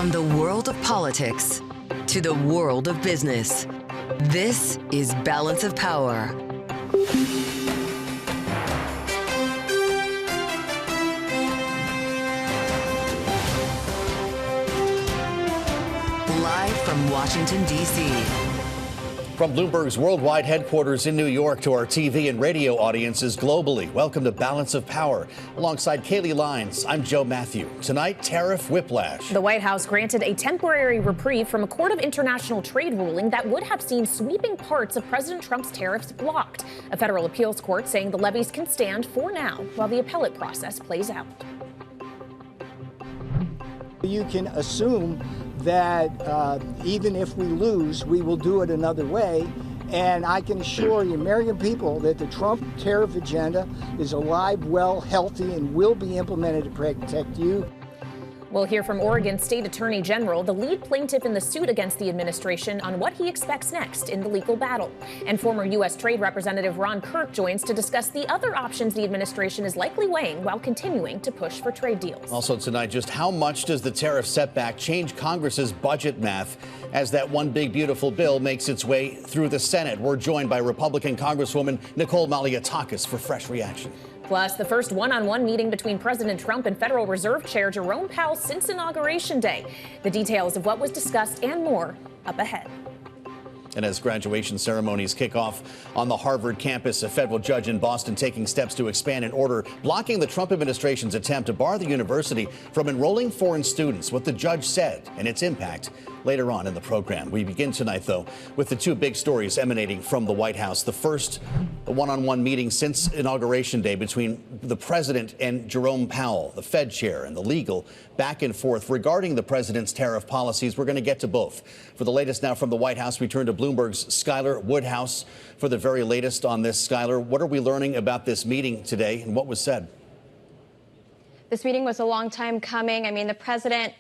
From the world of politics to the world of business, this is Balance of Power. Live from Washington, D.C. From Bloomberg's worldwide headquarters in New York to our TV and radio audiences globally, welcome to Balance of Power. Alongside Kaylee Lyons, I'm Joe Matthew. Tonight, tariff whiplash. The White House granted a temporary reprieve from a Court of International Trade ruling that would have seen sweeping parts of President Trump's tariffs blocked. A federal appeals court saying the levies can stand for now while the appellate process plays out. You can assume that even if we lose, we will do it another way. And I can assure the American people that the Trump tariff agenda is alive, well, healthy, and will be implemented to protect you. We'll hear from Oregon State Attorney General, the lead plaintiff in the suit against the administration, on what he expects next in the legal battle. And former U.S. Trade Representative Ron Kirk joins to discuss the other options the administration is likely weighing while continuing to push for trade deals. Also tonight, just how much does the tariff setback change Congress's budget math as that one big beautiful bill makes its way through the Senate? We're joined by Republican Congresswoman Nicole Malliotakis for fresh reaction. Plus, the first one-on-one meeting between President Trump and Federal Reserve Chair Jerome Powell since Inauguration Day. The details of what was discussed and more up ahead. And as graduation ceremonies kick off on the Harvard campus, a federal judge in Boston taking steps to expand an order blocking the Trump administration's attempt to bar the university from enrolling foreign students. What the judge said and its impact later on in the program. We begin tonight, though, with the two big stories emanating from the White House. The first, a one-on-one meeting since Inauguration Day between the president and Jerome Powell, the Fed chair, and the legal back and forth regarding the president's tariff policies. We're going to get to both. For the latest now from the White House, we turn to Bloomberg's Skylar Woodhouse for the very latest on this. Skylar, what are we learning about this meeting today and what was said? This meeting was a long time coming. I mean, the president,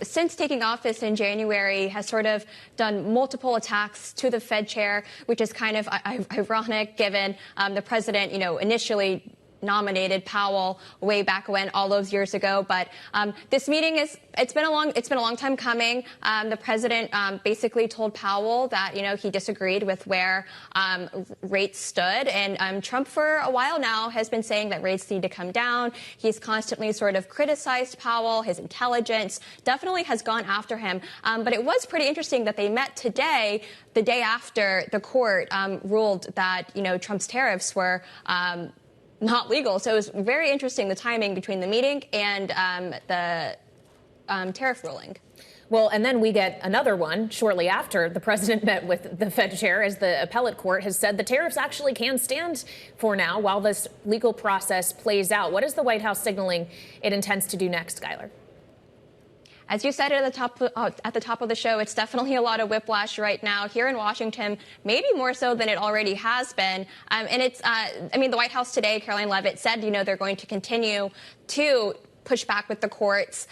since taking office in January, has sort of done multiple attacks to the Fed chair, which is kind of ironic given the president, initially nominated Powell way back when, all those years ago. But this meeting it's been a long time coming. The president basically told Powell that he disagreed with where rates stood, and Trump for a while now has been saying that rates need to come down. He's constantly sort of criticized Powell. His intelligence definitely has gone after him. But it was pretty interesting that they met today, the day after the court ruled that Trump's tariffs were not legal. So it was very interesting, the timing between the meeting and the tariff ruling. Well, and then we get another one shortly after the president met with the Fed chair, as the appellate court has said the tariffs actually can stand for now while this legal process plays out. What is the White House signaling it intends to do next, Skylar? As you said at the top of the show, it's definitely a lot of whiplash right now here in Washington, maybe more so than it already has been. And it's, the White House today, Caroline Leavitt said, they're going to continue to push back with the courts.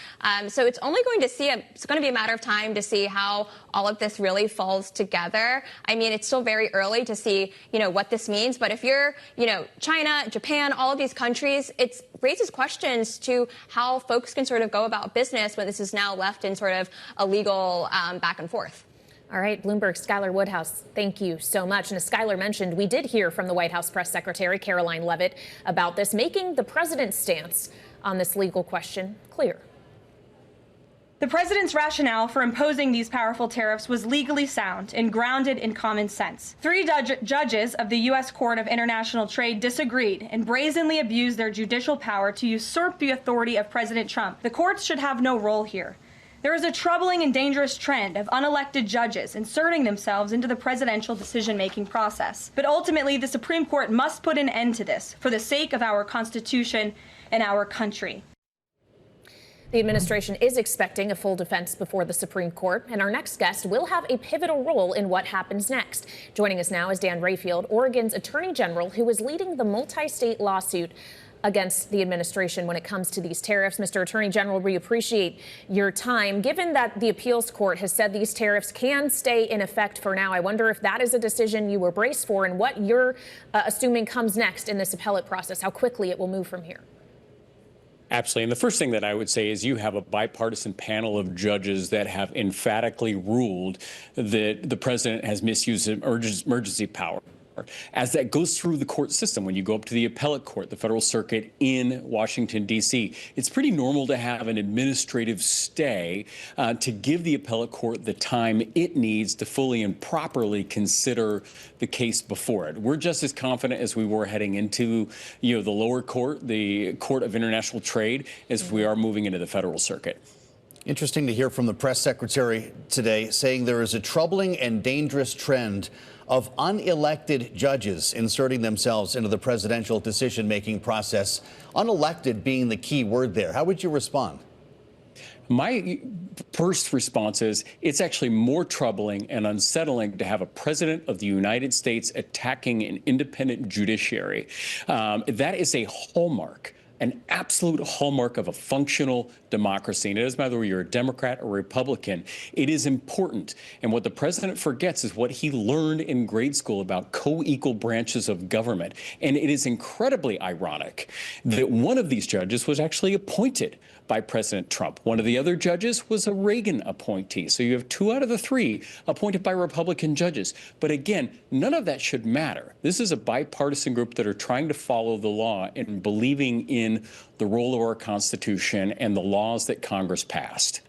So it's only going to be a matter of time to see how all of this really falls together. I mean, it's still very early to see, what this means. But if you're, China, Japan, all of these countries, it raises questions to how folks can sort of go about business when this is now left in sort of a legal back and forth. All right, Bloomberg's Skylar Woodhouse, thank you so much. And as Skylar mentioned, we did hear from the White House press secretary, Caroline Leavitt, about this, making the president's stance on this legal question clear. The president's rationale for imposing these powerful tariffs was legally sound and grounded in common sense. Three judges of the U.S. Court of International Trade disagreed and brazenly abused their judicial power to usurp the authority of President Trump. The courts should have no role here. There is a troubling and dangerous trend of unelected judges inserting themselves into the presidential decision-making process. But ultimately, the Supreme Court must put an end to this for the sake of our Constitution and our country. The administration is expecting a full defense before the Supreme Court, and our next guest will have a pivotal role in what happens next. Joining us now is Dan Rayfield, Oregon's Attorney General, who is leading the multi-state lawsuit against the administration when it comes to these tariffs. Mr. Attorney General, we appreciate your time. Given that the appeals court has said these tariffs can stay in effect for now, I wonder if that is a decision you were braced for and what you're assuming comes next in this appellate process, how quickly it will move from here. Absolutely. And the first thing that I would say is you have a bipartisan panel of judges that have emphatically ruled that the president has misused emergency power. As that goes through the court system, when you go up to the appellate court, the federal circuit in Washington, D.C., it's pretty normal to have an administrative stay to give the appellate court the time it needs to fully and properly consider the case before it. We're just as confident as we were heading into, the lower court, the Court of International Trade, as we are moving into the federal circuit. Interesting to hear from the press secretary today saying there is a troubling and dangerous trend of unelected judges inserting themselves into the presidential decision-making process, unelected being the key word there. How would you respond? My first response is it's actually more troubling and unsettling to have a president of the United States attacking an independent judiciary. That is a hallmark, an absolute hallmark of a functional democracy. And it doesn't matter whether you're a Democrat or Republican. It is important. And what the president forgets is what he learned in grade school about co-equal branches of government. And it is incredibly ironic that one of these judges was actually appointed by President Trump. One of the other judges was a Reagan appointee. So you have 2 out of the 3 appointed by Republican judges. But again, none of that should matter. This is a bipartisan group that are trying to follow the law and believing in the role of our Constitution and the laws that Congress passed.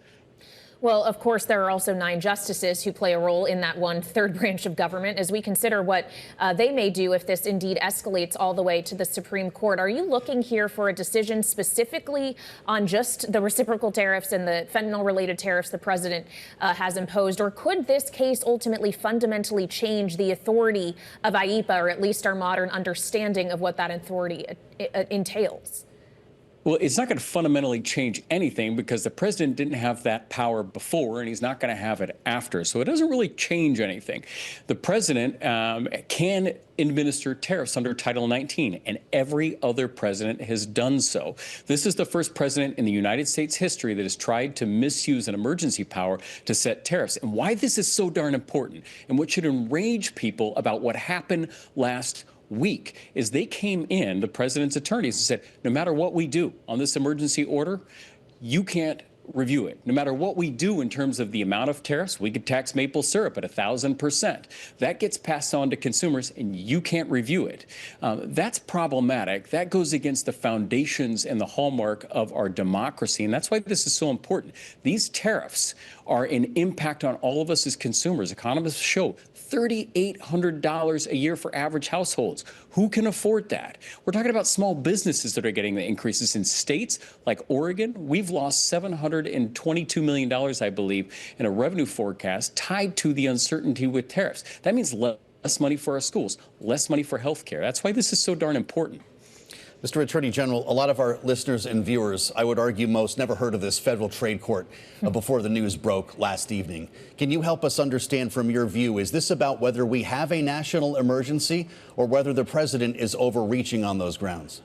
Well, of course, there are also 9 justices who play a role in that 1/3 branch of government as we consider what they may do if this indeed escalates all the way to the Supreme Court. Are you looking here for a decision specifically on just the reciprocal tariffs and the fentanyl-related tariffs the president has imposed? Or could this case ultimately fundamentally change the authority of IEEPA, or at least our modern understanding of what that authority entails? Well, it's not going to fundamentally change anything because the president didn't have that power before, and he's not going to have it after. So it doesn't really change anything. The president can administer tariffs under Title 19, and every other president has done so. This is the first president in the United States history that has tried to misuse an emergency power to set tariffs. And why this is so darn important, and what should enrage people about what happened last week, is they came in, the president's attorneys, and said, no matter what we do on this emergency order, you can't review it. No matter what we do in terms of the amount of tariffs, we could tax maple syrup at 1,000%. That gets passed on to consumers, and you can't review it. That's problematic. That goes against the foundations and the hallmark of our democracy, and that's why this is so important. These tariffs are an impact on all of us as consumers. Economists show $3,800 a year for average households. Who can afford that? We're talking about small businesses that are getting the increases. In states like Oregon, we've lost $722 million, I believe, in a revenue forecast tied to the uncertainty with tariffs. That means less money for our schools, less money for health care. That's why this is so darn important. Mr. Attorney General, a lot of our listeners and viewers, I would argue most, never heard of this federal trade court before the news broke last evening. Can you help us understand from your view, is this about whether we have a national emergency or whether the president is overreaching on those grounds?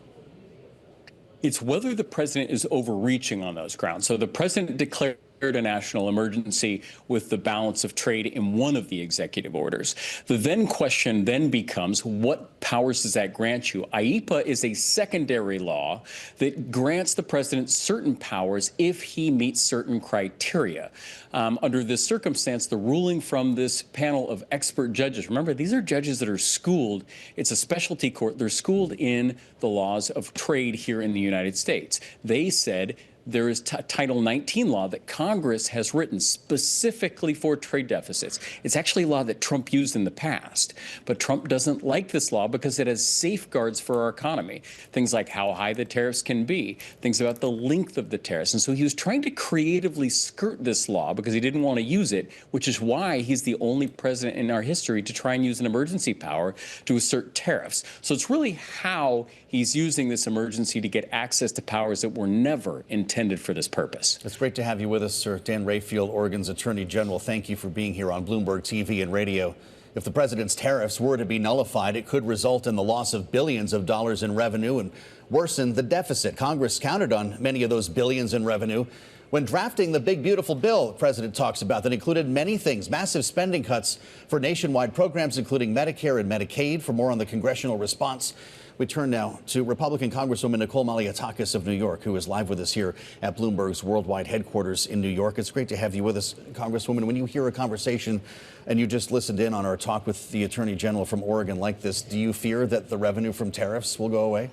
It's whether the president is overreaching on those grounds. So the president declared a national emergency with the balance of trade in one of the executive orders. The then question then becomes, what powers does that grant you? IEEPA is a secondary law that grants the president certain powers if he meets certain criteria. Under this circumstance, the ruling from this panel of expert judges, remember, these are judges that are schooled. It's a specialty court. They're schooled in the laws of trade here in the United States. They said there is Title 19 law that Congress has written specifically for trade deficits. It's actually a law that Trump used in the past, but Trump doesn't like this law because it has safeguards for our economy. Things like how high the tariffs can be, things about the length of the tariffs. And so he was trying to creatively skirt this law because he didn't want to use it, which is why he's the only president in our history to try and use an emergency power to assert tariffs. So it's really how he's using this emergency to get access to powers that were never intended for this purpose. It's great to have you with us, sir. Dan Rayfield, Oregon's Attorney General. Thank you for being here on Bloomberg TV and radio. If the president's tariffs were to be nullified, it could result in the loss of billions of dollars in revenue and worsen the deficit. Congress counted on many of those billions in revenue when drafting the big, beautiful bill the president talks about that included many things, massive spending cuts for nationwide programs, including Medicare and Medicaid. For more on the congressional response, We turn now to Republican Congresswoman Nicole Malliotakis of New York, who is live with us here at Bloomberg's worldwide headquarters in New York. It's great to have you with us, Congresswoman. When you hear a conversation, and you just listened in on our talk with the Attorney General from Oregon like this, do you fear that the revenue from tariffs will go away?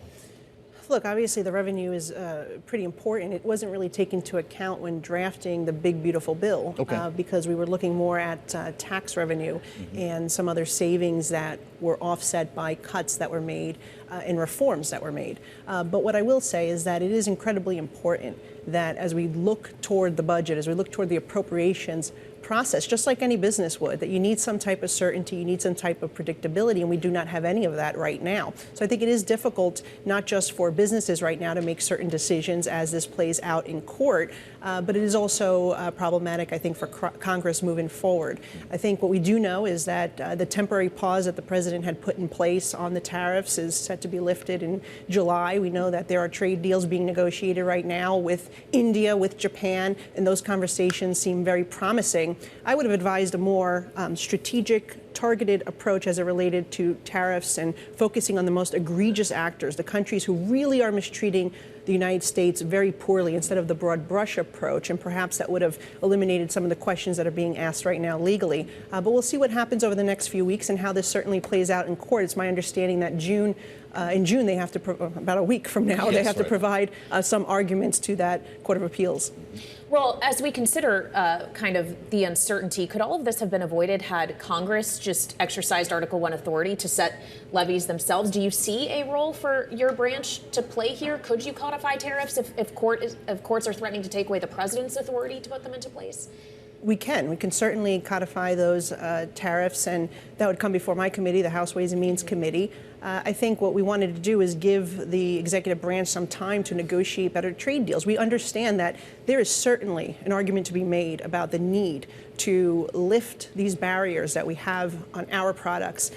Look, obviously the revenue is pretty important. It wasn't really taken into account when drafting the big, beautiful bill, because we were looking more at tax revenue and some other savings that were offset by cuts that were made and reforms that were made. But what I will say is that it is incredibly important that as we look toward the budget, as we look toward the appropriations process, just like any business would, that you need some type of certainty, you need some type of predictability, and we do not have any of that right now. So I think it is difficult, not just for businesses right now to make certain decisions as this plays out in court, but it is also problematic, I think, for Congress moving forward. I think what we do know is that the temporary pause that the president had put in place on the tariffs is set to be lifted in July. We know that there are trade deals being negotiated right now with India, with Japan, and those conversations seem very promising. I would have advised a more strategic, targeted approach as it related to tariffs and focusing on the most egregious actors, the countries who really are mistreating the United States very poorly, instead of the broad brush approach, and perhaps that would have eliminated some of the questions that are being asked right now legally. But we'll see what happens over the next few weeks and how this certainly plays out in court. It's my understanding that in June they have to, about a week from now, they have to provide some arguments to that Court of Appeals. Well, as we consider kind of the uncertainty, could all of this have been avoided had Congress just exercised Article 1 authority to set levies themselves? Do you see a role for your branch to play here? Could you codify tariffs if courts are threatening to take away the president's authority to put them into place? We can certainly codify those tariffs, and that would come before my committee, the House Ways and Means Committee. I think what we wanted to do is give the executive branch some time to negotiate better trade deals. We understand that there is certainly an argument to be made about the need to lift these barriers that we have on our products,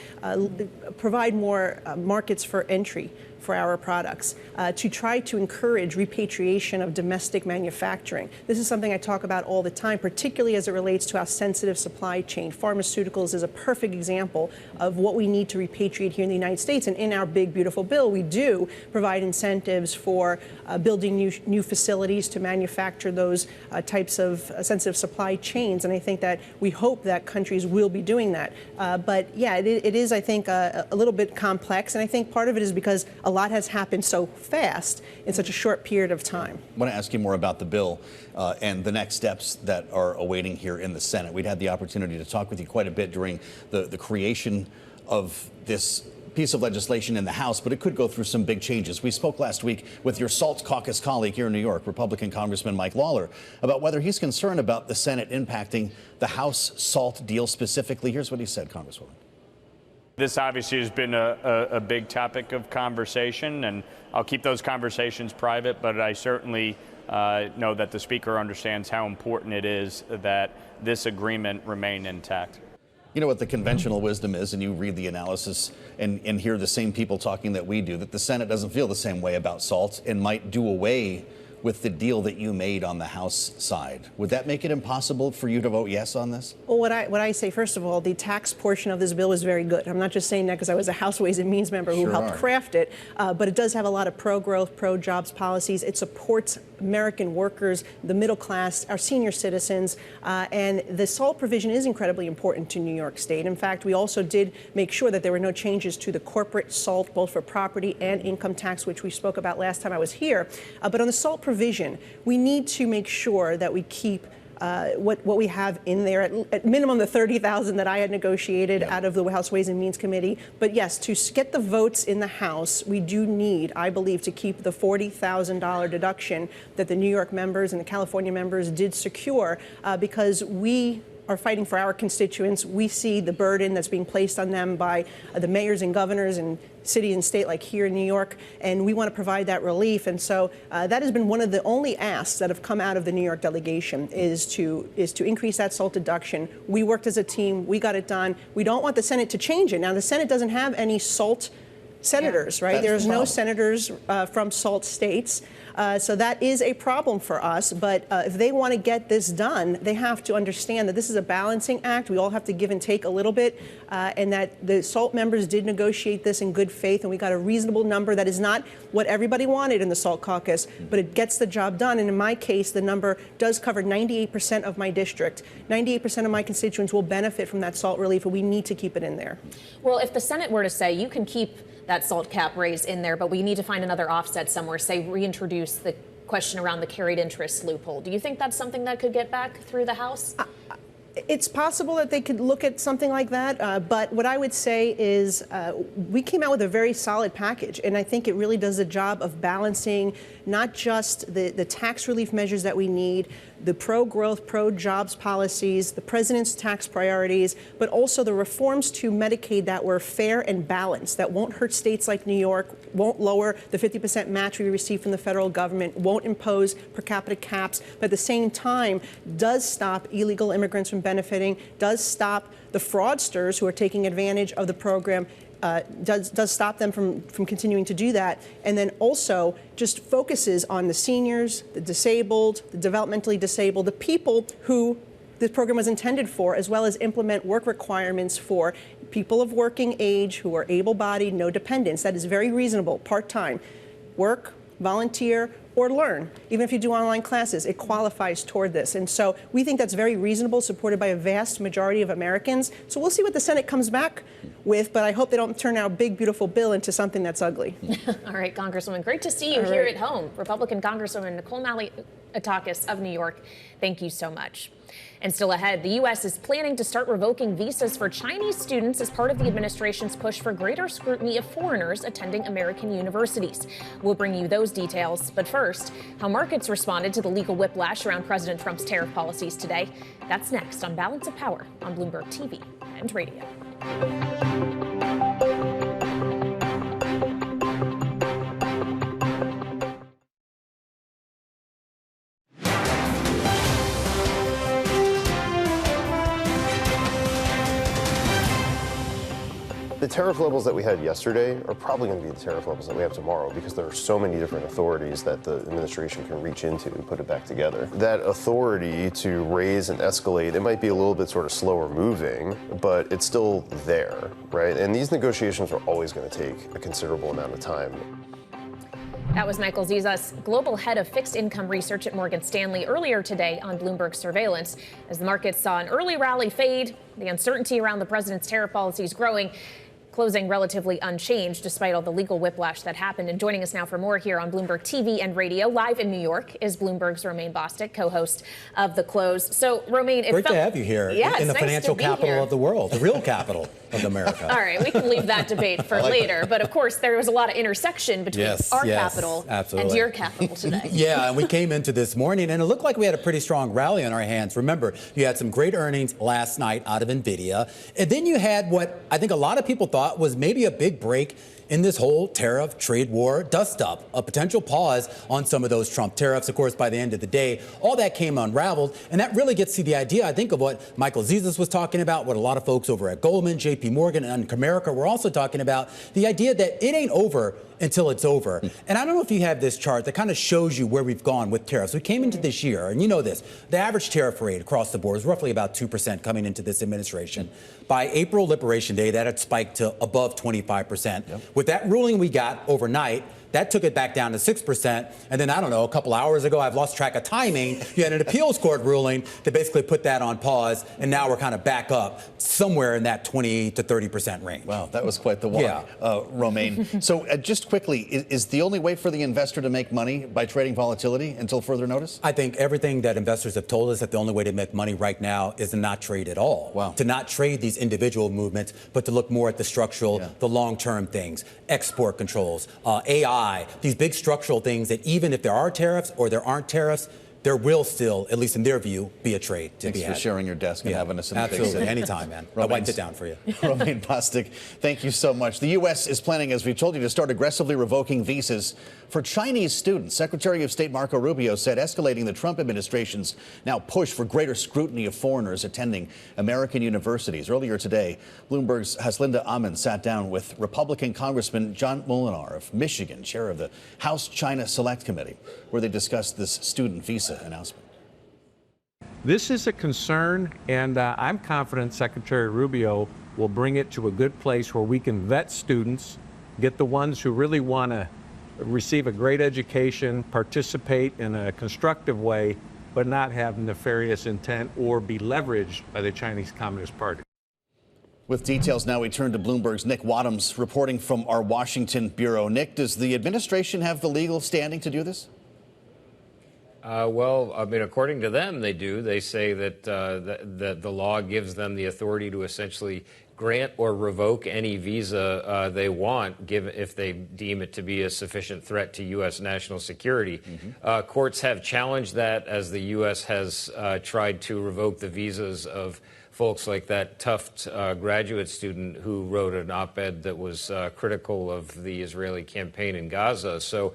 provide more markets for entry for our products, to try to encourage repatriation of domestic manufacturing. This is something I talk about all the time, particularly as it relates to our sensitive supply chain. Pharmaceuticals is a perfect example of what we need to repatriate here in the United States. And in our big, beautiful bill, we do provide incentives for building new facilities to manufacture those types of sensitive supply chains. And I think that we hope that countries will be doing that. But yeah, it is, I think, a little bit complex. And I think part of it is because a lot has happened so fast in such a short period of time. I want to ask you more about the bill and the next steps that are awaiting here in the Senate. We'd had the opportunity to talk with you quite a bit during the creation of this piece of legislation in the House, but it could go through some big changes. We spoke last week with your SALT caucus colleague here in New York, Republican Congressman Mike Lawler, about whether he's concerned about the Senate impacting the House SALT deal specifically. Here's what he said, Congresswoman. This obviously has been a big topic of conversation, and I'll keep those conversations private, but I certainly know that the Speaker understands how important it is that this agreement remain intact. You know what the conventional wisdom is, and you read the analysis and hear the same people talking that we do, that the Senate doesn't feel the same way about SALT and might do away with the deal that you made on the House side. Would that make it impossible for you to vote yes on this? Well, what I say, first of all, the tax portion of this bill is very good. I'm not just saying that because I was a House Ways and Means member who helped craft it, but it does have a lot of pro-growth, pro-jobs policies. It supports American workers, the middle class, our senior citizens, and the SALT provision is incredibly important to New York State. In fact, we also did make sure that there were no changes to the corporate SALT, both for property and income tax, which we spoke about last time I was here. But on the SALT provision, we need to make sure that we keep what we have in there, at minimum the $30,000 that I had negotiated out of the House Ways and Means Committee. But yes, to get the votes in the House, we do need, I believe, to keep the $40,000 deduction that the New York members and the California members did secure, because we are fighting for our constituents. We see the burden that's being placed on them by the mayors and governors and city and state like here in New York, and we want to provide that relief. And so that has been one of the only asks that have come out of the New York delegation is to increase that SALT deduction. We worked as a team. We got it done. We don't want the Senate to change it. Now, the Senate doesn't have any SALT senators, right? There's no senators from SALT states. So that is a problem for us. But if they want to get this done, they have to understand that this is a balancing act. We all have to give and take a little bit, and that the SALT members did negotiate this in good faith, and we got a reasonable number that is not what everybody wanted in the SALT caucus, but it gets the job done. And in my case, the number does cover 98% of my district. 98% of my constituents will benefit from that SALT relief, and we need to keep it in there. Well, if the Senate were to say you can keep that SALT cap raise in there, but we need to find another offset somewhere, say reintroduce the question around the carried interest loophole, do you think that's something that could get back through the House? It's possible that they could look at something like that, but what I would say is we came out with a very solid package, and I think it really does the job of balancing not just the tax relief measures that we need, the pro-growth, pro-jobs policies, the president's tax priorities, but also the reforms to Medicaid that were fair and balanced, that won't hurt states like New York, won't lower the 50% match we receive from the federal government, won't impose per capita caps, but at the same time does stop illegal immigrants from benefiting, does stop the fraudsters who are taking advantage of the program, does stop them from continuing to do that, and then also just focuses on the seniors, the disabled, the developmentally disabled, the people who this program was intended for, as well as implement work requirements for people of working age who are able-bodied, no dependents. That is very reasonable, part-time. Work, volunteer, or learn. Even if you do online classes, it qualifies toward this. And so we think that's very reasonable, supported by a vast majority of Americans. So we'll see what the Senate comes back with, but I hope they don't turn our big, beautiful bill into something that's ugly. All right, Congresswoman, great to see you here at home. Republican Congresswoman Nicole Malliotakis of New York, thank you so much. And still ahead, the U.S. is planning to start revoking visas for Chinese students as part of the administration's push for greater scrutiny of foreigners attending American universities. We'll bring you those details. But first, how markets responded to the legal whiplash around President Trump's tariff policies today. That's next on Balance of Power on Bloomberg TV and radio. The tariff levels that we had yesterday are probably going to be the tariff levels that we have tomorrow, because there are so many different authorities that the administration can reach into and put it back together. That authority to raise and escalate, it might be a little bit sort of slower moving, but it's still there, right? And these negotiations are always going to take a considerable amount of time. That was Michael Zizas, global head of fixed income research at Morgan Stanley, earlier today on Bloomberg Surveillance. As the markets saw an early rally fade, the uncertainty around the president's tariff policies growing, closing relatively unchanged despite all the legal whiplash that happened. And joining us now for more here on Bloomberg TV and radio, live in New York, is Bloomberg's Romaine Bostick, co-host of The Close. So, Romaine, great to have you here in the financial capital of the world, the real capital of America. All right, we can leave that debate for later. But of course, there was a lot of intersection between our capital and your capital today. Yeah, and we came into this morning, and it looked like we had a pretty strong rally on our hands. Remember, you had some great earnings last night out of NVIDIA, and then you had what I think a lot of people thought was maybe a big break in this whole tariff trade war dust-up, a potential pause on some of those Trump tariffs. Of course, by the end of the day, all that came unraveled, and that really gets to the idea, I think, of what Michael Zizas was talking about, what a lot of folks over at Goldman, JP Morgan, and Comerica were also talking about, the idea that it ain't over until it's over. And I don't know if you have this chart that kind of shows you where we've gone with tariffs. We came into this year, and you know this, the average tariff rate across the board is roughly about 2% coming into this administration. By April Liberation Day, that had spiked to above 25%. With that ruling we got overnight, that took it back down to 6%. And then, I don't know, a couple hours ago, I've lost track of timing, you had an appeals court ruling that basically put that on pause. And now we're kind of back up somewhere in that 20 to 30% range. Wow, that was quite the walk, Romaine. So just quickly, is the only way for the investor to make money by trading volatility until further notice? I think everything that investors have told us that the only way to make money right now is to not trade at all. Wow. To not trade these individual movements, but to look more at the structural, the long-term things, export controls, AI, these big structural things that even if there are tariffs or there aren't tariffs, there will still, at least in their view, be a trade to be had. Thanks for sharing your desk and having us in the Absolutely, anytime, man. I wiped it down for you. Romaine, Bostick, thank you so much. The U.S. is planning, as we've told you, to start aggressively revoking visas for Chinese students. Secretary of State Marco Rubio said escalating the Trump administration's now push for greater scrutiny of foreigners attending American universities. Earlier today, Bloomberg's Haslinda Amin sat down with Republican Congressman John Molinar of Michigan, chair of the House China Select Committee, where they discussed this student visa announcement. This is a concern, and I'm confident Secretary Rubio will bring it to a good place where we can vet students, get the ones who really want to receive a great education, participate in a constructive way, but not have nefarious intent or be leveraged by the Chinese Communist Party. With details now, we turn to Bloomberg's Nick Wadhams reporting from our Washington bureau. Nick, does the administration have the legal standing to do this? Well, I mean, according to them, they do. They say that the law gives them the authority to essentially grant or revoke any visa they want, if they deem it to be a sufficient threat to U.S. national security. Courts have challenged that as the U.S. has tried to revoke the visas of folks like that Tufts graduate student who wrote an op-ed that was critical of the Israeli campaign in Gaza. So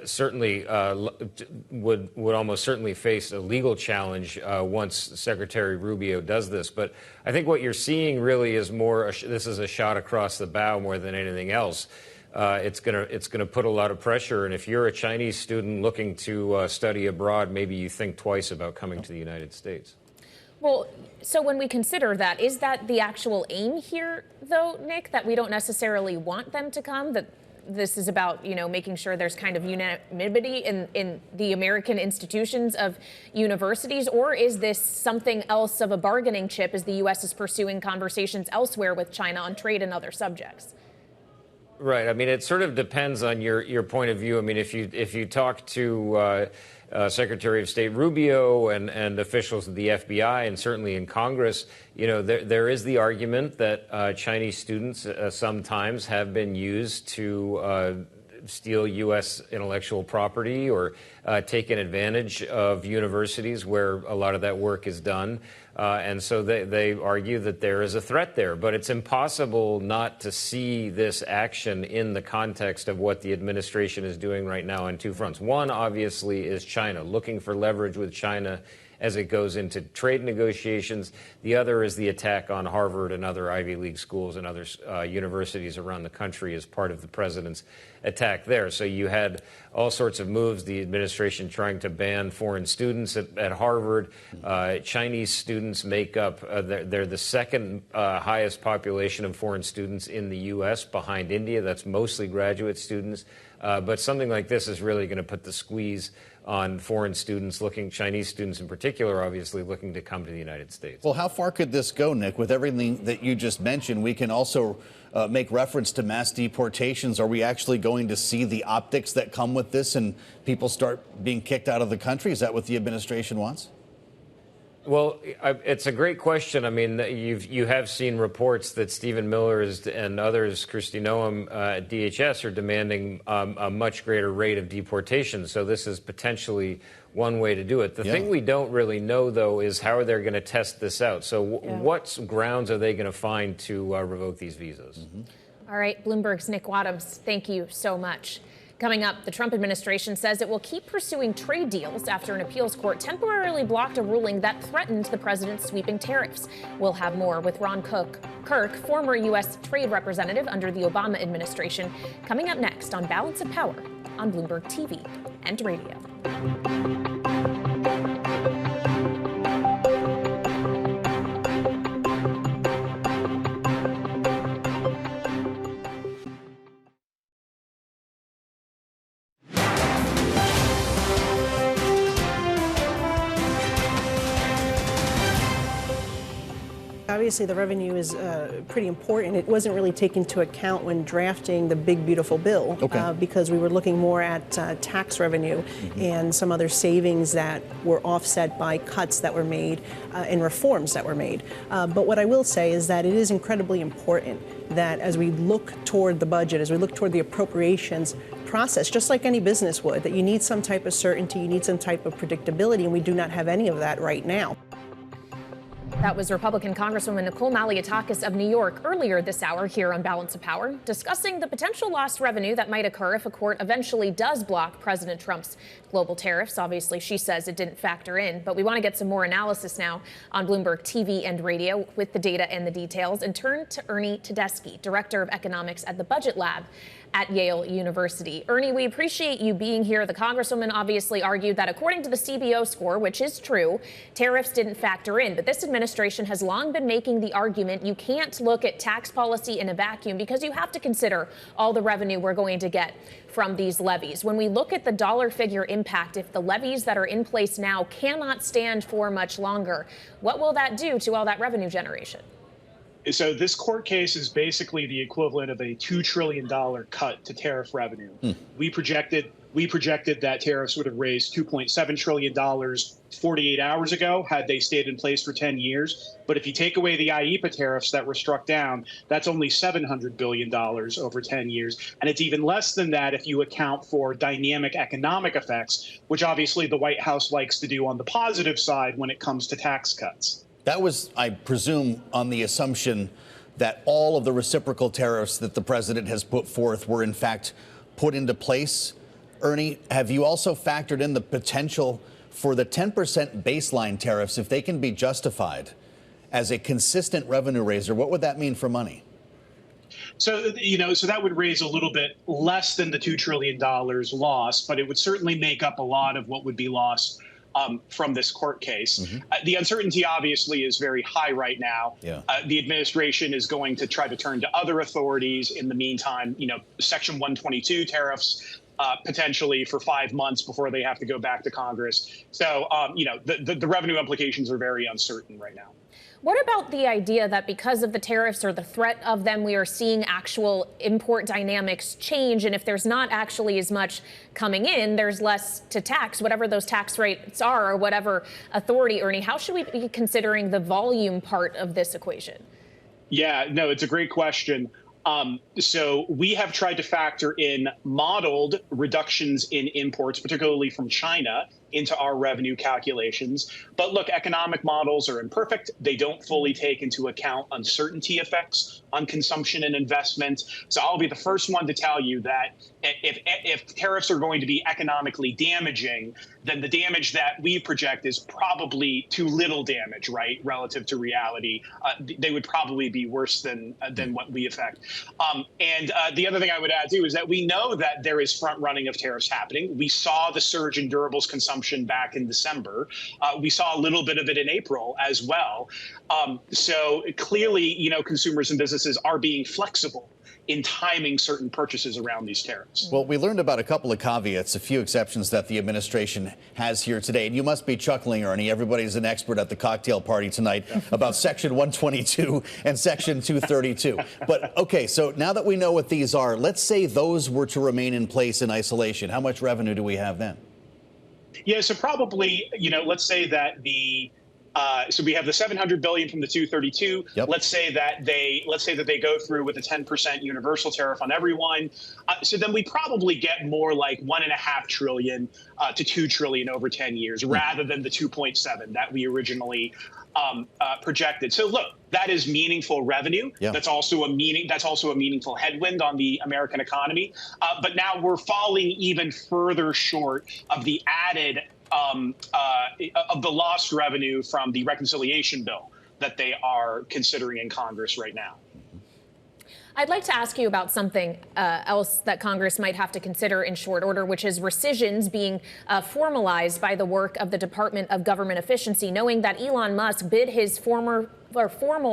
certainly would almost certainly face a legal challenge once Secretary Rubio does this. But I think what you're seeing really is more, this is a shot across the bow more than anything else. It's gonna put a lot of pressure. And if you're a Chinese student looking to study abroad, maybe you think twice about coming to the United States. Well, so when we consider that, is that the actual aim here, though, Nick, that we don't necessarily want them to come, that this is about, making sure there's kind of unanimity in the American institutions of universities, or is this something else of a bargaining chip as the U.S. is pursuing conversations elsewhere with China on trade and other subjects? Right. I mean, it sort of depends on your point of view. I mean, if you talk to Secretary of State Rubio and officials of the FBI and certainly in Congress, there is the argument that Chinese students sometimes have been used to steal U.S. intellectual property or taken advantage of universities where a lot of that work is done. And so they argue that there is a threat there. But it's impossible not to see this action in the context of what the administration is doing right now on two fronts. One, obviously, is China, looking for leverage with China as it goes into trade negotiations. The other is the attack on Harvard and other Ivy League schools and other universities around the country as part of the president's attack there. So you had all sorts of moves, the administration trying to ban foreign students at Harvard. Chinese students make up, they're the second highest population of foreign students in the U.S. behind India. That's mostly graduate students. But something like this is really going to put the squeeze on foreign students, Chinese students in particular, obviously looking to come to the United States. Well, how far could this go, Nick? With everything that you just mentioned, we can also make reference to mass deportations. Are we actually going to see the optics that come with this and people start being kicked out of the country? Is that what the administration wants? Well, it's a great question. I mean, you have seen reports that Stephen Miller and others, Kristi Noem at DHS, are demanding a much greater rate of deportation. So this is potentially one way to do it. The thing we don't really know, though, is how they're going to test this out. So what grounds are they going to find to revoke these visas? All right, Bloomberg's Nick Wadhams, thank you so much. Coming up, the Trump administration says it will keep pursuing trade deals after an appeals court temporarily blocked a ruling that threatened the president's sweeping tariffs. We'll have more with Ron Kirk, former U.S. trade representative under the Obama administration, coming up next on Balance of Power on Bloomberg TV and radio. Obviously, the revenue is pretty important. It wasn't really taken into account when drafting the big, beautiful bill because we were looking more at tax revenue and some other savings that were offset by cuts that were made and reforms that were made. But what I will say is that it is incredibly important that as we look toward the budget, as we look toward the appropriations, process, just like any business would, that you need some type of certainty, you need some type of predictability, and we do not have any of that right now. That was Republican Congresswoman Nicole Malliotakis of New York earlier this hour here on Balance of Power, discussing the potential lost revenue that might occur if a court eventually does block President Trump's global tariffs. Obviously, she says it didn't factor in, but we want to get some more analysis now on Bloomberg TV and radio with the data and the details, and turn to Ernie Tedeschi, Director of Economics at the Budget Lab at Yale University. Ernie, we appreciate you being here. The Congresswoman obviously argued that according to the CBO score, which is true, tariffs didn't factor in. But this administration has long been making the argument you can't look at tax policy in a vacuum because you have to consider all the revenue we're going to get from these levies. When we look at the dollar figure impact, if the levies that are in place now cannot stand for much longer, what will that do to all that revenue generation? So this court case is basically the equivalent of a $2 trillion cut to tariff revenue. We projected that tariffs would have raised $2.7 trillion 48 hours ago had they stayed in place for 10 years. But if you take away the IEEPA tariffs that were struck down, that's only $700 billion over 10 years. And it's even less than that if you account for dynamic economic effects, which obviously the White House likes to do on the positive side when it comes to tax cuts. That was, I presume, on the assumption that all of the reciprocal tariffs that the president has put forth were in fact put into place. Ernie, have you also factored in the potential for the 10% baseline tariffs, if they can be justified as a consistent revenue raiser? What would that mean for money? So, so that would raise a little bit less than the $2 trillion lost, but it would certainly make up a lot of what would be lost from this court case. The uncertainty obviously is very high right now. The administration is going to try to turn to other authorities. In the meantime, Section 122 tariffs potentially for 5 months before they have to go back to Congress. So, the revenue implications are very uncertain right now. What about the idea that because of the tariffs or the threat of them, we are seeing actual import dynamics change? And if there's not actually as much coming in, there's less to tax, whatever those tax rates are or whatever authority, Ernie. How should we be considering the volume part of this equation? Yeah, no, it's a great question. So we have tried to factor in modeled reductions in imports, particularly from China, into our revenue calculations. But look, economic models are imperfect. They don't fully take into account uncertainty effects on consumption and investment. So I'll be the first one to tell you that if tariffs are going to be economically damaging, then the damage that we project is probably too little damage, right, relative to reality. They would probably be worse than what we affect. And the other thing I would add, too, is that we know that there is front running of tariffs happening. We saw the surge in durables consumption back in December. We saw a little bit of it in April as well. So clearly, consumers and businesses are being flexible in timing certain purchases around these tariffs. Well, we learned about a couple of caveats, a few exceptions that the administration has here today. And you must be chuckling, Ernie. Everybody's an expert at the cocktail party tonight about Section 122 and Section 232. But OK, so now that we know what these are, let's say those were to remain in place in isolation. How much revenue do we have then? Yeah, so probably, let's say that so we have the $700 billion from the 232. Let's say that they go through with a 10% universal tariff on everyone. So then we probably get more like $1.5 trillion to $2 trillion over 10 years, rather than the 2.7 that we originally projected. So look, that is meaningful revenue. That's also a meaningful headwind on the American economy. But now we're falling even further short of the added of the lost revenue from the reconciliation bill that they are considering in Congress right now. I'd like to ask you about something else that Congress might have to consider in short order, which is rescissions being formalized by the work of the Department of Government Efficiency, knowing that Elon Musk bid his formal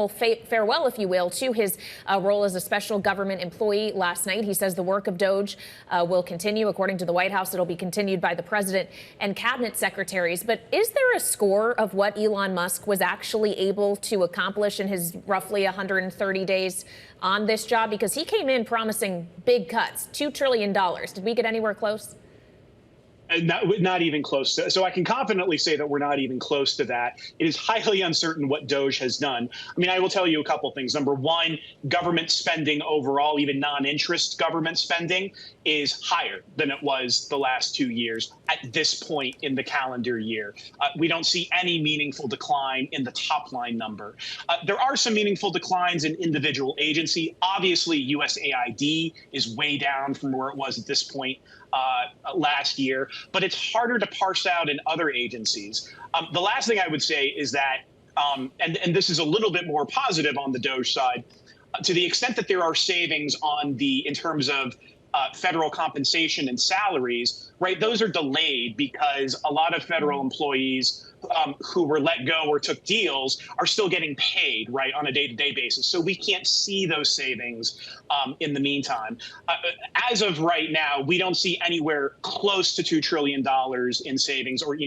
farewell, if you will, to his role as a special government employee last night. He says the work of DOGE will continue. According to the White House, it'll be continued by the president and cabinet secretaries. But is there a score of what Elon Musk was actually able to accomplish in his roughly 130 days on this job? Because he came in promising big cuts, $2 trillion. Did we get anywhere close? Not even close to. So I can confidently say that we're not even close to that. It is highly uncertain what DOGE has done. I mean, I will tell you a couple things. Number one, government spending overall, even non-interest government spending, is higher than it was the last 2 years at this point in the calendar year. We don't see any meaningful decline in the top line number. There are some meaningful declines in individual agency. Obviously, USAID is way down from where it was at this point last year, but it's harder to parse out in other agencies. The last thing I would say is that, and this is a little bit more positive on the DOGE side, to the extent that there are savings in terms of federal compensation and salaries, right? Those are delayed because a lot of federal employees who were let go or took deals are still getting paid, right, on a day-to-day basis. So we can't see those savings in the meantime. As of right now, we don't see anywhere close to $2 trillion in savings, or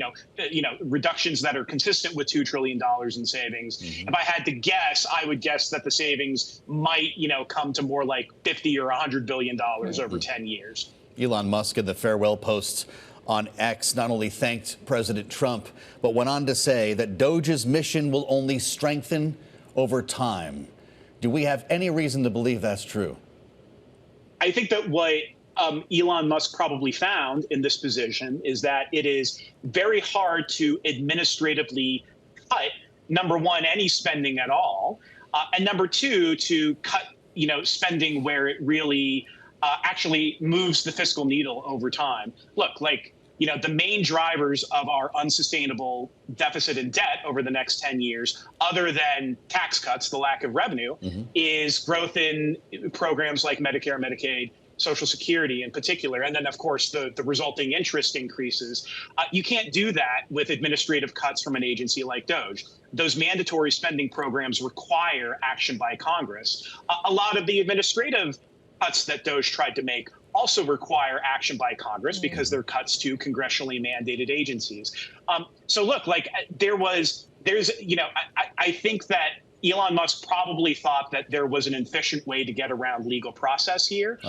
reductions that are consistent with $2 trillion in savings. If I had to guess, I would guess that the savings might, come to more like $50 or $100 billion over 10 years. Elon Musk in the farewell post on X not only thanked President Trump, but went on to say that DOGE's mission will only strengthen over time. Do we have any reason to believe that's true? I think that what Elon Musk probably found in this position is that it is very hard to administratively cut, number one, any spending at all, and number two, to cut, spending where it really actually moves the fiscal needle over time. Look, the main drivers of our unsustainable deficit and debt over the next 10 years, other than tax cuts, the lack of revenue, is growth in programs like Medicare, Medicaid, Social Security in particular, and then, of course, the resulting interest increases. You can't do that with administrative cuts from an agency like DOGE. Those mandatory spending programs require action by Congress. A lot of the administrative cuts that DOGE tried to make also require action by Congress because they're cuts to congressionally mandated agencies. So look, I think that Elon Musk probably thought that there was an efficient way to get around legal process here.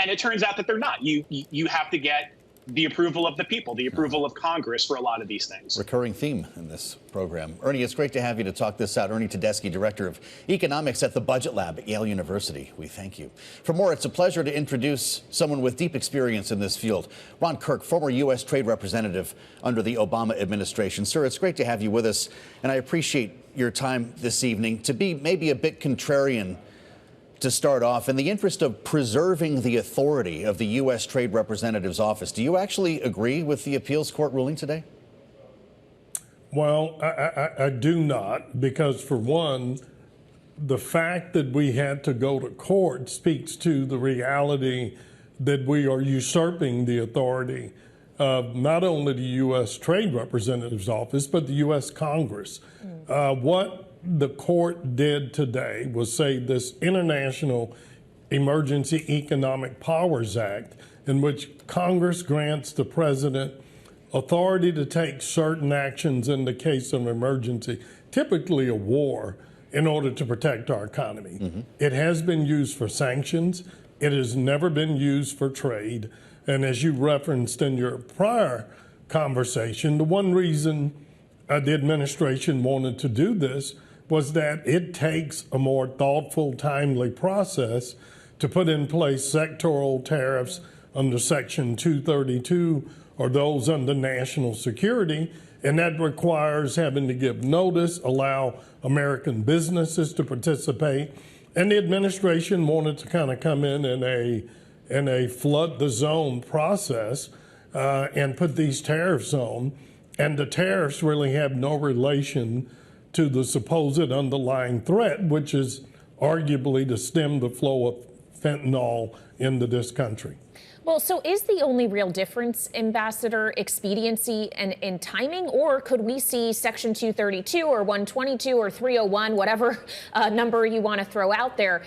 And it turns out that they're not. You have to get the approval of the people, the approval of Congress for a lot of these things. Recurring theme in this program. Ernie, it's great to have you to talk this out. Ernie Tedeschi, Director of Economics at the Budget Lab at Yale University. We thank you. For more, it's a pleasure to introduce someone with deep experience in this field. Ron Kirk, former U.S. Trade Representative under the Obama administration. Sir, it's great to have you with us, and I appreciate your time this evening. To be maybe a bit contrarian to start off, in the interest of preserving the authority of the U.S. Trade Representative's office, do you actually agree with the appeals court ruling today? Well, I do not, because for one, the fact that we had to go to court speaks to the reality that we are usurping the authority of not only the U.S. Trade Representative's office, but the U.S. Congress. What the court did today was say this International Emergency Economic Powers Act, in which Congress grants the president authority to take certain actions in the case of emergency, typically a war, in order to protect our economy. It has been used for sanctions. It has never been used for trade. And as you referenced in your prior conversation, the one reason the administration wanted to do this was that it takes a more thoughtful, timely process to put in place sectoral tariffs under Section 232 or those under national security, and that requires having to give notice, allow American businesses to participate, and the administration wanted to kind of come in a flood the zone process and put these tariffs on, and the tariffs really have no relation to the supposed underlying threat, which is arguably to stem the flow of fentanyl into this country. Well, so is the only real difference, Ambassador, expediency and in timing, or could we see Section 232 or 122 or 301, whatever number you want to throw out there,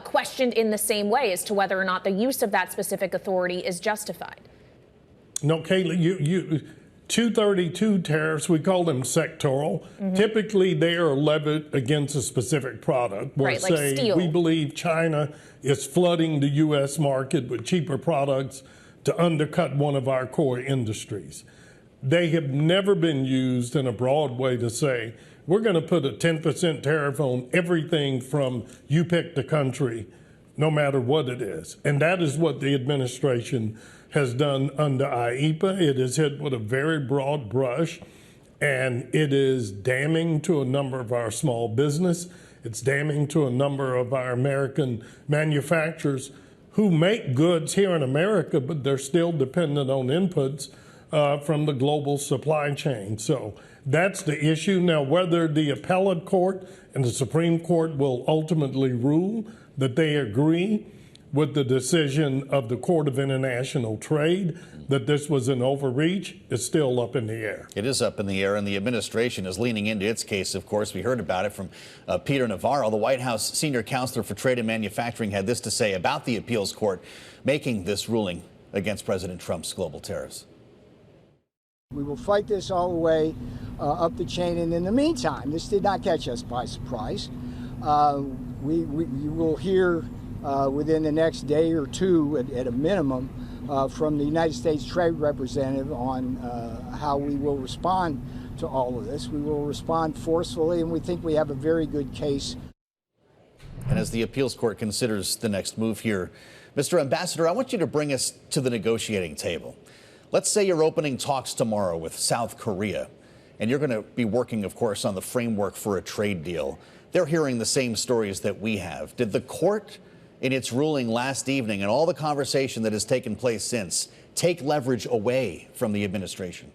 questioned in the same way as to whether or not the use of that specific authority is justified? No, Kayla, 232 tariffs, we call them sectoral. Typically, they are levied against a specific product. We'll right, like say steel. We believe China is flooding the U.S. market with cheaper products to undercut one of our core industries. They have never been used in a broad way to say, we're going to put a 10% tariff on everything from you pick the country, no matter what it is. And that is what the administration has done under IEEPA. It is hit with a very broad brush, and it is damning to a number of our small business. It's damning to a number of our American manufacturers who make goods here in America, but they're still dependent on inputs from the global supply chain. So that's the issue. Now, whether the appellate court and the Supreme Court will ultimately rule that they agree with the decision of the Court of International Trade that this was an overreach is still up in the air. It is up in the air, and the administration is leaning into its case, of course. We heard about it from Peter Navarro. The White House senior counselor for trade and manufacturing had this to say about the appeals court making this ruling against President Trump's global tariffs. We will fight this all the way up the chain, and in the meantime, this did not catch us by surprise. You will hear within the next day or two, at a minimum, from the United States Trade Representative on how we will respond to all of this. We will respond forcefully, and we think we have a very good case. And as the appeals court considers the next move here, Mr. Ambassador, I want you to bring us to the negotiating table. Let's say you're opening talks tomorrow with South Korea, and you're going to be working, of course, on the framework for a trade deal. They're hearing the same stories that we have. Did the court, in its ruling last evening and all the conversation that has taken place since, take leverage away from the administration?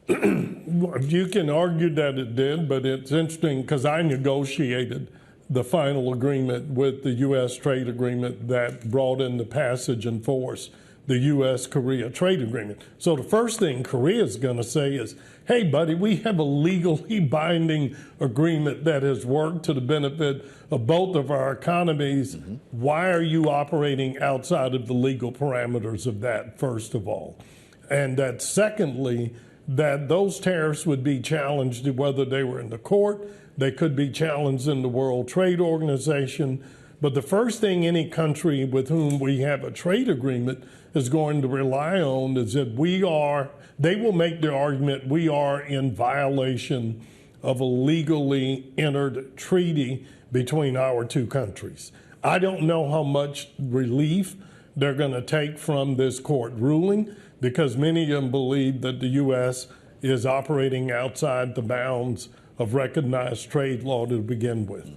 You can argue that it did, but it's interesting because I negotiated the final agreement with the U.S. trade agreement that brought in the passage and force the U.S.-Korea trade agreement. So the first thing Korea is going to say is, hey, buddy, we have a legally binding agreement that has worked to the benefit of both of our economies. Mm-hmm. Why are you operating outside of the legal parameters of that, first of all? And that secondly, that those tariffs would be challenged whether they were in the court, they could be challenged in the World Trade Organization. But the first thing any country with whom we have a trade agreement is going to rely on is that they will make the argument we are in violation of a legally entered treaty between our two countries. I don't know how much relief they're going to take from this court ruling because many of them believe that the U.S. is operating outside the bounds of recognized trade law to begin with.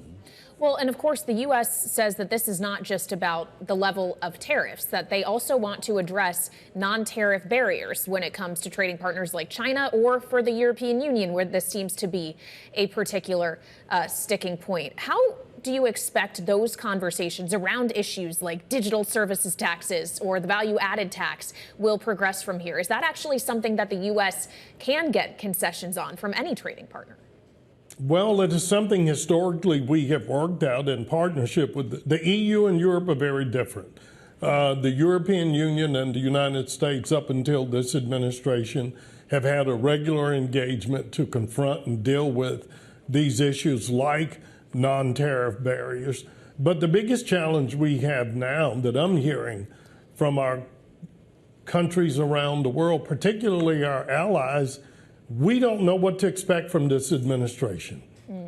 Well, and of course, the U.S. says that this is not just about the level of tariffs, that they also want to address non-tariff barriers when it comes to trading partners like China or for the European Union, where this seems to be a particular sticking point. How do you expect those conversations around issues like digital services taxes or the value-added tax will progress from here? Is that actually something that the U.S. can get concessions on from any trading partner? Well, it is something historically we have worked out in partnership with the EU and Europe are very different. The European Union and the United States, up until this administration, have had a regular engagement to confront and deal with these issues like non-tariff barriers. But the biggest challenge we have now that I'm hearing from our countries around the world, particularly our allies, we don't know what to expect from this administration.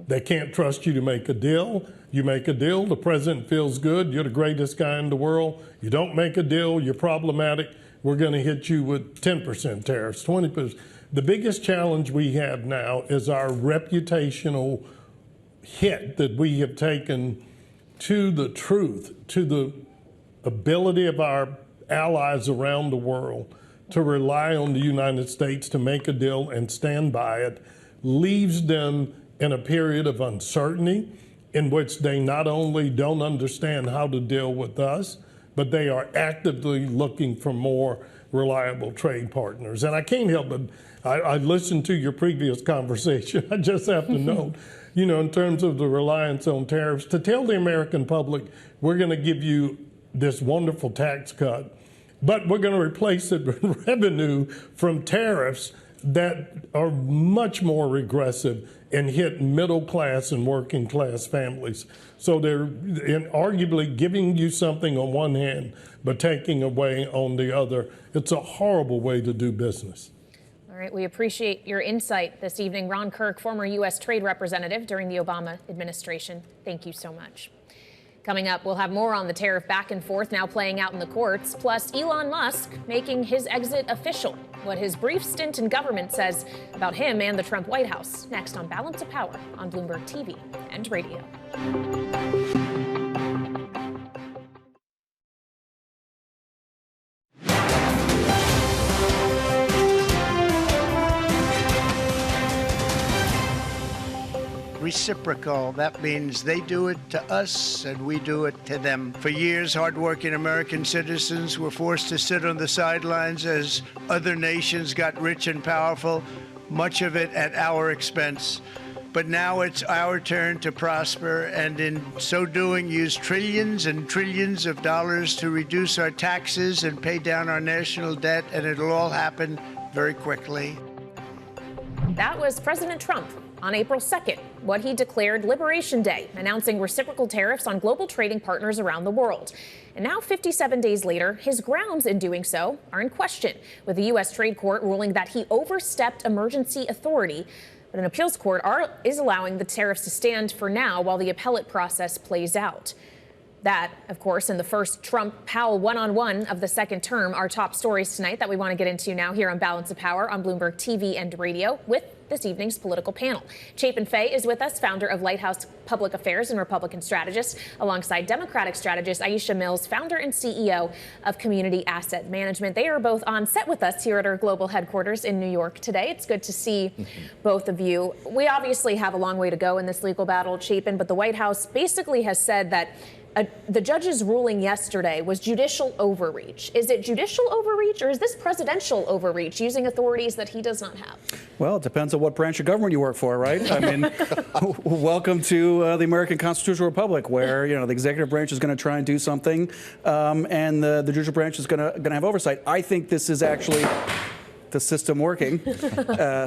They can't trust you to make a deal. You make a deal, the president feels good, you're the greatest guy in the world. You don't make a deal, you're problematic. We're going to hit you with 10% tariffs, 20%. The biggest challenge we have now is our reputational hit that we have taken to the truth, to the ability of our allies around the world to rely on the United States to make a deal and stand by it, leaves them in a period of uncertainty in which they not only don't understand how to deal with us, but they are actively looking for more reliable trade partners. And I can't help but, I listened to your previous conversation. I just have to note, in terms of the reliance on tariffs, to tell the American public, we're going to give you this wonderful tax cut, but we're going to replace it with revenue from tariffs that are much more regressive and hit middle class and working class families. So they're arguably giving you something on one hand, but taking away on the other. It's a horrible way to do business. All right, we appreciate your insight this evening. Ron Kirk, former U.S. Trade Representative during the Obama administration. Thank you so much. Coming up, we'll have more on the tariff back and forth now playing out in the courts, plus Elon Musk making his exit official. What his brief stint in government says about him and the Trump White House. Next on Balance of Power on Bloomberg TV and radio. Reciprocal. That means they do it to us and we do it to them. For years, hardworking American citizens were forced to sit on the sidelines as other nations got rich and powerful, much of it at our expense. But now it's our turn to prosper, and in so doing, use trillions and trillions of dollars to reduce our taxes and pay down our national debt, and it'll all happen very quickly. That was President Trump on April 2nd, what he declared Liberation Day, announcing reciprocal tariffs on global trading partners around the world. And now, 57 days later, his grounds in doing so are in question, with the U.S. Trade Court ruling that he overstepped emergency authority. But an appeals court is allowing the tariffs to stand for now while the appellate process plays out. That, of course, and the first Trump-Powell one-on-one of the second term are top stories tonight that we want to get into now here on Balance of Power on Bloomberg TV and radio with this evening's political panel. Chapin Fay is with us, founder of Lighthouse Public Affairs and Republican strategist, alongside Democratic strategist Aisha Mills, founder and CEO of Community Asset Management. They are both on set with us here at our global headquarters in New York today. It's good to see both of you. We obviously have a long way to go in this legal battle, Chapin, but the White House basically has said that the judge's ruling yesterday was judicial overreach. Is it judicial overreach, or is this presidential overreach, using authorities that he does not have? Well, it depends on what branch of government you work for, right? I mean, welcome to the American Constitutional Republic, where the executive branch is going to try and do something, and the judicial branch is going to have oversight. I think this is actually the system working.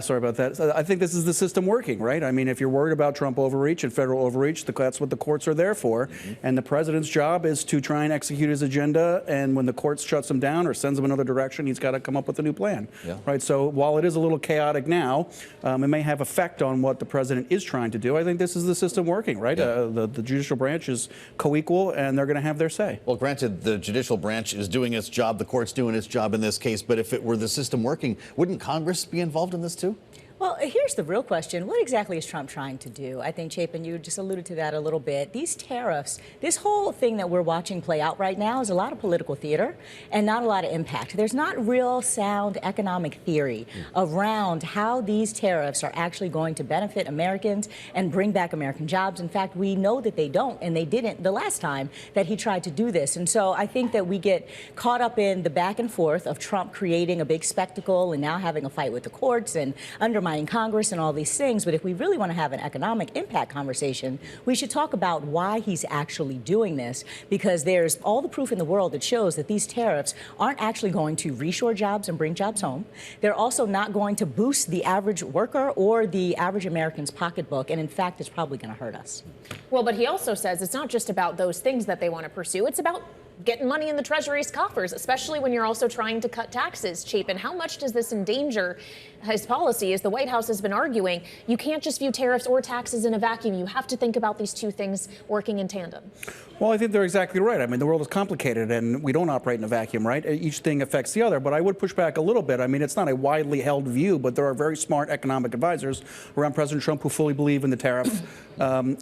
Sorry about that. I think this is the system working, right? I mean, if you're worried about Trump overreach and federal overreach, that's what the courts are there for. And the president's job is to try and execute his agenda. And when the court shuts him down or sends him another direction, he's got to come up with a new plan, right? So while it is a little chaotic now, it may have effect on what the president is trying to do. I think this is the system working, right? The judicial branch is co-equal, and they're going to have their say. Well, granted, the judicial branch is doing its job. The court's doing its job in this case. But if it were the system working, wouldn't Congress be involved in this too? Well, here's the real question. What exactly is Trump trying to do? I think, Chapin, you just alluded to that a little bit. These tariffs, this whole thing that we're watching play out right now is a lot of political theater and not a lot of impact. There's not real sound economic theory around how these tariffs are actually going to benefit Americans and bring back American jobs. In fact, we know that they don't, and they didn't the last time that he tried to do this. And so I think that we get caught up in the back and forth of Trump creating a big spectacle and now having a fight with the courts and undermining Congress and all these things. But if we really want to have an economic impact conversation, we should talk about why he's actually doing this, because there's all the proof in the world that shows that these tariffs aren't actually going to reshore jobs and bring jobs home. They're also not going to boost the average worker or the average American's pocketbook. And in fact, it's probably going to hurt us. Well, but he also says it's not just about those things that they want to pursue. It's about getting money in the Treasury's coffers, especially when you're also trying to cut taxes, Chapin. How much does this endanger his policy? As the White House has been arguing, you can't just view tariffs or taxes in a vacuum. You have to think about these two things working in tandem. Well, I think they're exactly right. I mean, the world is complicated, and we don't operate in a vacuum, right? Each thing affects the other. But I would push back a little bit. I mean, it's not a widely held view, but there are very smart economic advisors around President Trump who fully believe in the tariff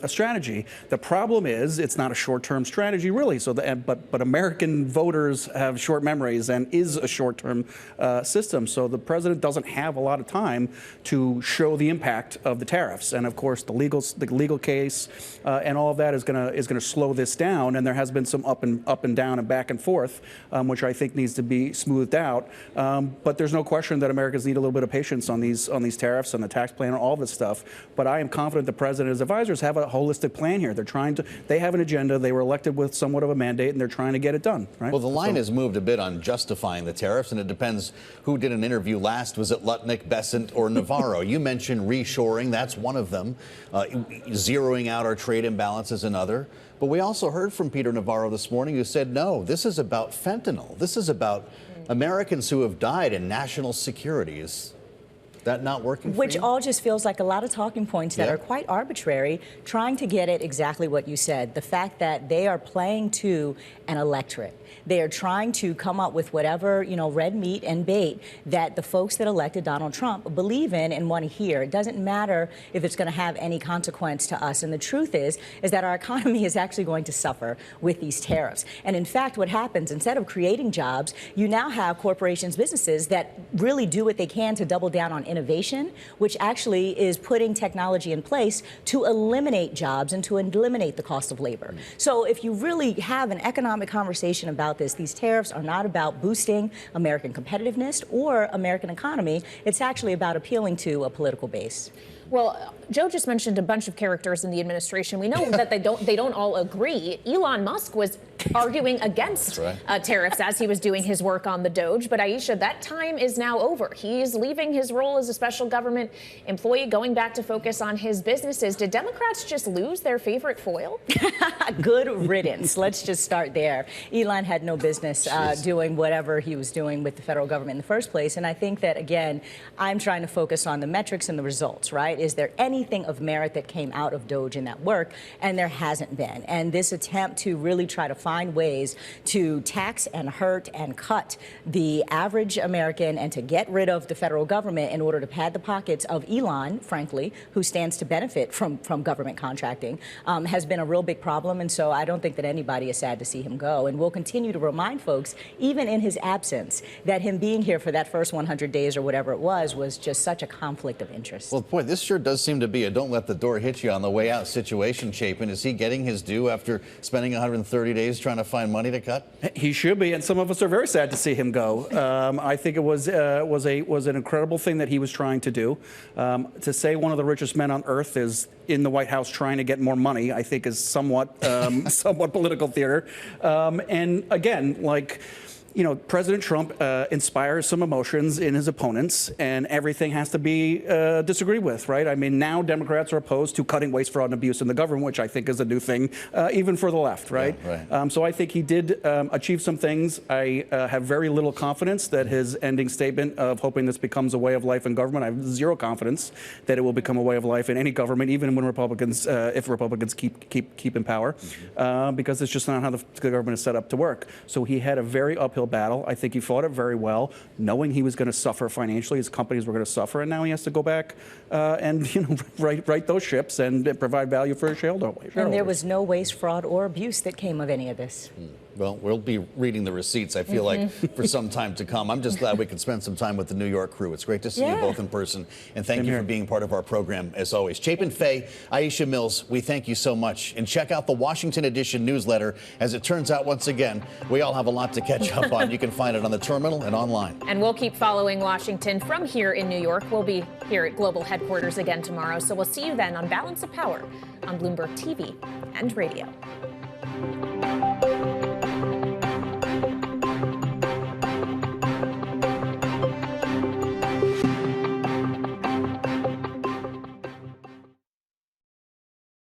strategy. The problem is it's not a short-term strategy, really. So, but American voters have short memories and is a short-term system. So the president doesn't have a lot of time to show the impact of the tariffs. And of course, the legal case and all of that is going to slow this down. And there has been some up and down and back and forth, which I think needs to be smoothed out. But there's no question that Americans need a little bit of patience on these tariffs and the tax plan and all this stuff. But I am confident the president and his advisors have a holistic plan here. They have an agenda. They were elected with somewhat of a mandate, and they're trying to get it done. Right? Well, the line has moved a bit on justifying the tariffs, and it depends who did an interview last. Was it Lutnick Melnick, Bessent, or Navarro. You mentioned reshoring. That's one of them. Zeroing out our trade imbalance is another. But we also heard from Peter Navarro this morning, who said, no, this is about fentanyl. This is about Americans who have died and national security. Is that not working for Which you? all just feels like a lot of talking points that are quite arbitrary, trying to get at exactly what you said. The fact that they are playing to an electorate. They are trying to come up with whatever, red meat and bait that the folks that elected Donald Trump believe in and want to hear. It doesn't matter if it's going to have any consequence to us. And the truth is that our economy is actually going to suffer with these tariffs. And in fact, what happens, instead of creating jobs, you now have corporations, businesses that really do what they can to double down on innovation, which actually is putting technology in place to eliminate jobs and to eliminate the cost of labor. So if you really have an economic conversation about this, these tariffs are not about boosting American competitiveness or American economy. It's actually about appealing to a political base. Well, Joe just mentioned a bunch of characters in the administration. We know that they don't all agree. Elon Musk was arguing against tariffs as he was doing his work on the Doge. But Aisha, that time is now over. He's leaving his role as a special government employee, going back to focus on his businesses. Did Democrats just lose their favorite foil? Good riddance. Let's just start there. Elon had no business doing whatever he was doing with the federal government in the first place. And I think that, again, I'm trying to focus on the metrics and the results, right? Is there anything of merit that came out of Doge in that work? And there hasn't been. And this attempt to really try to find ways to tax and hurt and cut the average American and to get rid of the federal government in order to pad the pockets of Elon, frankly, who stands to benefit from government contracting, has been a real big problem. And so I don't think that anybody is sad to see him go. And we'll continue to remind folks, even in his absence, that him being here for that first 100 days or whatever it was just such a conflict of interest. Well, boy, this sure does seem to be a don't let the door hit you on the way out situation, Chapin. Is he getting his due after spending 130 days trying to find money to cut? He should be, and some of us are very sad to see him go. I think it was an incredible thing that he was trying to do. To say one of the richest men on earth is in the White House trying to get more money, I think is somewhat somewhat political theater. And again, President Trump inspires some emotions in his opponents, and everything has to be disagreed with, right? I mean, now Democrats are opposed to cutting waste, fraud, and abuse in the government, which I think is a new thing, even for the left, right? Yeah, right. So I think he did achieve some things. I have very little confidence that his ending statement of hoping this becomes a way of life in government, I have zero confidence that it will become a way of life in any government, even when Republicans, if Republicans keep in power, because it's just not how the government is set up to work. So he had a very uphill battle. I think he fought it very well, knowing he was going to suffer financially, his companies were going to suffer, and now he has to go back and right those ships and provide value for his shareholders. And there was no waste, fraud, or abuse that came of any of this. Well, we'll be reading the receipts, I feel like, for some time to come. I'm just glad we could spend some time with the New York crew. It's great to see you both in person, and thank you for being part of our program, as always. Chapin Fay, Aisha Mills, we thank you so much. And check out the Washington Edition newsletter. As it turns out, once again, we all have a lot to catch up on. You can find it on the terminal and online. And we'll keep following Washington from here in New York. We'll be here at Global Headquarters again tomorrow, so we'll see you then on Balance of Power on Bloomberg TV and radio.